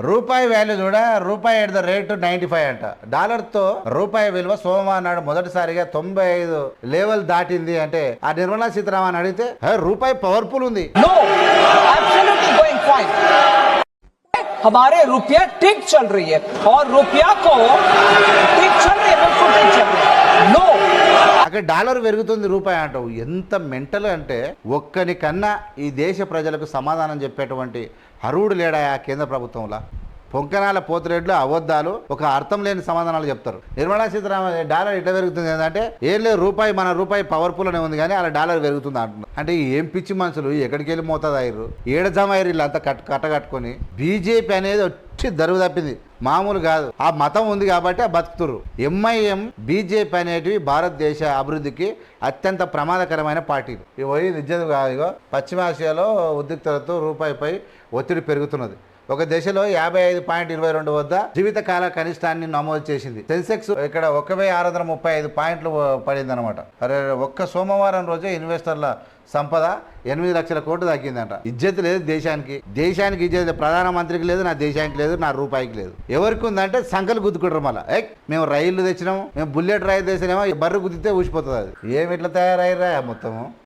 రూపాయి వాల్యూ చూడ రూపాయి ఎట్ ద రేట్ 95 అంట. డాలర్తో రూపాయి విలువ సోమవారం నాడు మొదటిసారిగా 95 లెవెల్ దాటింది అంటే ఆ నిర్మలా సీతారామన్ అడిగితే రూపాయి పవర్ఫుల్ ఉంది. No, absolutely going fine. हमारे रुपया ठीक चल रही है और रुपया को ठीक चल रही है, बिल्कुल ठीक चल रही है. No. అక్కడ డాలర్ పెరుగుతుంది రూపాయి అంటావు. ఎంత మెంటల్ అంటే ఒక్కని కన్నా ఈ దేశ ప్రజలకు సమాధానం చెప్పేటువంటి అర్హుడు లేడా ఆ కేంద్ర ప్రభుత్వంలో. పొంకనాల పోతురేట్లు అబద్ధాలు ఒక అర్థం లేని సమాధానాలు చెప్తారు. నిర్మలా సీతారామన్ డాలర్ ఇట్లా పెరుగుతుంది అంటే ఏం లేదు, రూపాయి మన రూపాయి పవర్ఫుల్ అనే ఉంది కానీ అలా డాలర్ పెరుగుతుంది అంటున్నారు. అంటే ఏం పిచ్చి మనుషులు ఎక్కడికి వెళ్ళి మోతాదు అయ్యారు, ఏడ జమ అయ్యారు వీళ్ళు అంతా కట్టకట్టుకొని. బీజేపీ అనేది వచ్చి దరువు తప్పింది, మామూలు కాదు. ఆ మతం ఉంది కాబట్టి ఆ బతుకుతురు. ఎంఐఎం బీజేపీ అనేటివి భారతదేశ అభివృద్ధికి అత్యంత ప్రమాదకరమైన పార్టీలు. ఇవి నిజం కాదు. ఇగో పశ్చిమాసియాలో ఉద్రిక్తతతో రూపాయిపై ఒత్తిడి పెరుగుతున్నది. ఒక దశలో 55.22 వద్ద జీవితకాల కనిష్టాన్ని నమోదు చేసింది. సెన్సెక్స్ ఇక్కడ 1635 పాయింట్లు పడింది అనమాట. అరే ఒక్క సోమవారం రోజే ఇన్వెస్టర్ల సంపద 8 లక్షల కోట్లు తగ్గిందంట. ఇజ్జత్ లేదు దేశానికి ఇజ్జత్ ప్రధానమంత్రికి లేదు, నా దేశానికి లేదు, నా రూపాయికి లేదు. ఎవరికి ఉందంటే సంకలు గుద్దుకుంటారు. మళ్ళీ మేము రైళ్లు తెచ్చినాము, మేము బుల్లెట్ రైలు తెచ్చినామో బర్రు గుద్దితే ఊసిపోతుంది. అది ఏమి ఇట్లా తయారయ్యారా మొత్తము.